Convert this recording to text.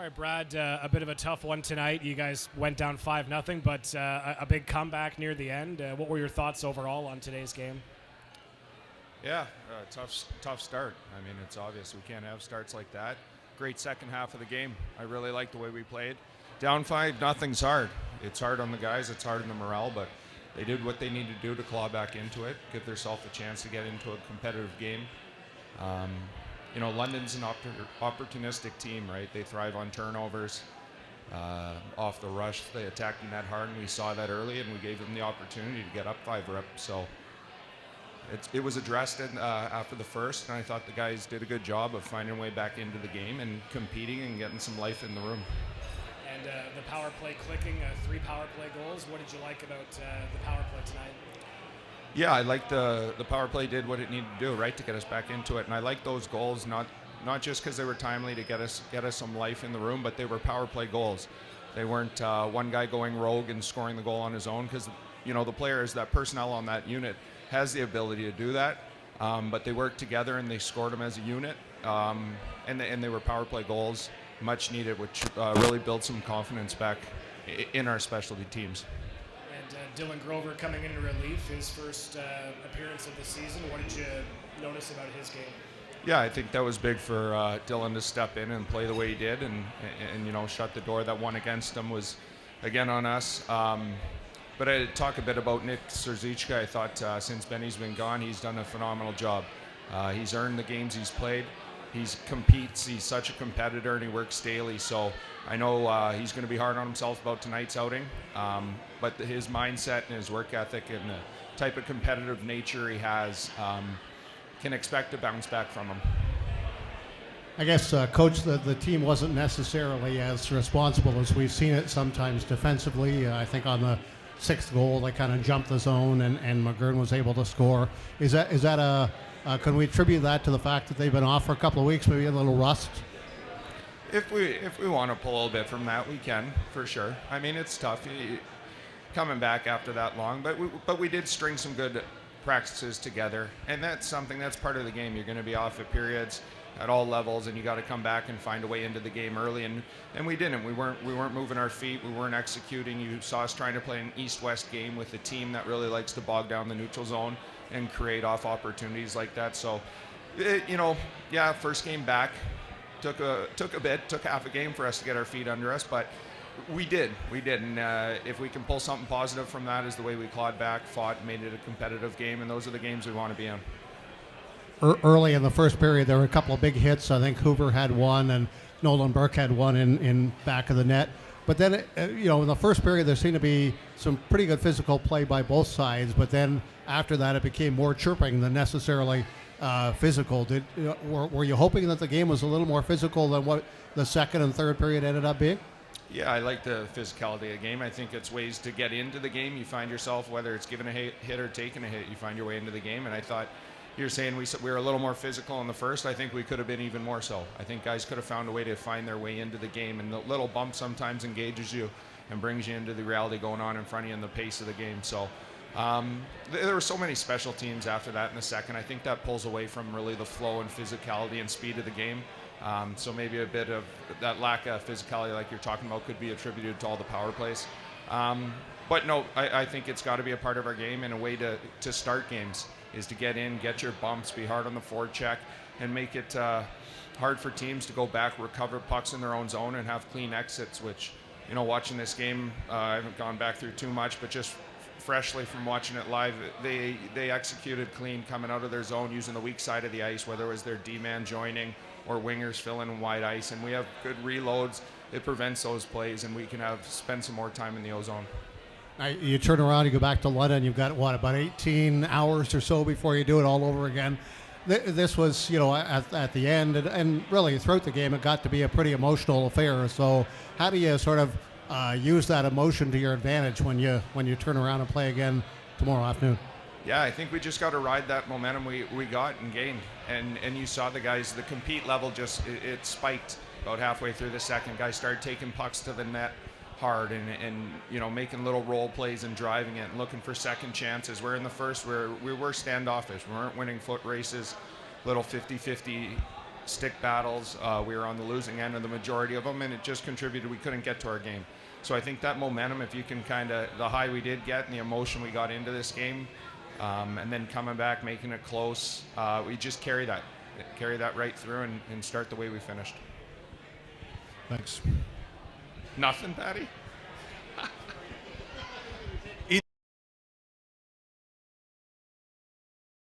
All right, Brad, a bit of a tough one tonight. You guys went down 5-0, but a big comeback near the end. What were your thoughts overall on today's game? Yeah, tough start. I mean, it's obvious we can't have starts like that. Great second half of the game. I really liked the way we played. Down 5-0's hard. It's hard on the guys. It's hard on the morale, but they did what they needed to do to claw back into it, give themselves a chance to get into a competitive game. London's an opportunistic team, right? They thrive on turnovers, off the rush. They attacked the net hard, and we saw that early, and we gave them the opportunity to get up 5 reps. So it was addressed after the first, and I thought the guys did a good job of finding a way back into the game and competing and getting some life in the room. And the power play clicking, 3 power play goals. What did you like about the power play tonight? Yeah, I liked the power play did what it needed to do, right, to get us back into it. And I liked those goals, not just because they were timely to get us some life in the room, but they were power play goals. They weren't one guy going rogue and scoring the goal on his own, because the players, that personnel on that unit has the ability to do that. But they worked together and they scored them as a unit, and they were power play goals, much needed, which really built some confidence back in our specialty teams. Dylan Grover coming into relief, his first appearance of the season. What did you notice about his game? Yeah, I think that was big for Dylan to step in and play the way he did, and shut the door. That one against him was again on us. But I talk a bit about Nick Serzichka. I thought since Benny's been gone, he's done a phenomenal job. He's earned the games he's played. He competes. He's such a competitor, and he works daily. So I know he's going to be hard on himself about tonight's outing. But his mindset and his work ethic and the type of competitive nature he has, can expect to bounce back from him. I guess, Coach, the team wasn't necessarily as responsible as we've seen it sometimes defensively. I think on the 6th goal, they kind of jumped the zone, and McGurn was able to score. Is that can we attribute that to the fact that they've been off for a couple of weeks, maybe a little rust? If we want to pull a little bit from that, we can, for sure. I mean, it's tough coming back after that long, but we did string some good practices together, and that's something that's part of the game. You're going to be off at periods at all levels, and you got to come back and find a way into the game early, and we didn't. We weren't moving our feet. We weren't executing. You saw us trying to play an east-west game with a team that really likes to bog down the neutral zone and create off opportunities like that. So, first game back took half a game for us to get our feet under us, but we did, and if we can pull something positive from that, is the way we clawed back, fought, made it a competitive game, and those are the games we want to be in. Early in the first period, there were a couple of big hits. I think Hoover had one, and Nolan Burke had one in back of the net. But then, in the first period, there seemed to be some pretty good physical play by both sides. But then after that, it became more chirping than necessarily physical. Were you hoping that the game was a little more physical than what the second and third period ended up being? Yeah, I like the physicality of the game. I think it's ways to get into the game. You find yourself, whether it's giving a hit or taking a hit, you find your way into the game. And I thought, you're saying we were a little more physical in the first. I think we could have been even more so. I think guys could have found a way to find their way into the game, and the little bump sometimes engages you and brings you into the reality going on in front of you and the pace of the game. So there were so many special teams after that in the second. I think that pulls away from really the flow and physicality and speed of the game. So maybe a bit of that lack of physicality like you're talking about could be attributed to all the power plays. But no, I think it's got to be a part of our game, and a way to start games is to get in, get your bumps, be hard on the forecheck, and make it hard for teams to go back, recover pucks in their own zone, and have clean exits, which, watching this game, I haven't gone back through too much, but just freshly from watching it live, they executed clean coming out of their zone using the weak side of the ice, whether it was their D-man joining or wingers filling in wide ice, and we have good reloads. It prevents those plays, and we can spend some more time in the O-zone. Now, you turn around, you go back to London, you've got, about 18 hours or so before you do it all over again. This was, at the end, and really throughout the game, it got to be a pretty emotional affair. So how do you sort of use that emotion to your advantage when you turn around and play again tomorrow afternoon? Yeah, I think we just got to ride that momentum we got and gained. And you saw the guys, the compete level it spiked about halfway through the second. Guys started taking pucks to the net hard and making little role plays and driving it and looking for second chances. Where in the first we were standoffish. We weren't winning foot races, little 50-50 stick battles. We were on the losing end of the majority of them, and it just contributed. We couldn't get to our game. So I think that momentum, if you can kind of, the high we did get and the emotion we got into this game, and then coming back, making it close, we just carry that right through and start the way we finished. Thanks. Nothing, Patty?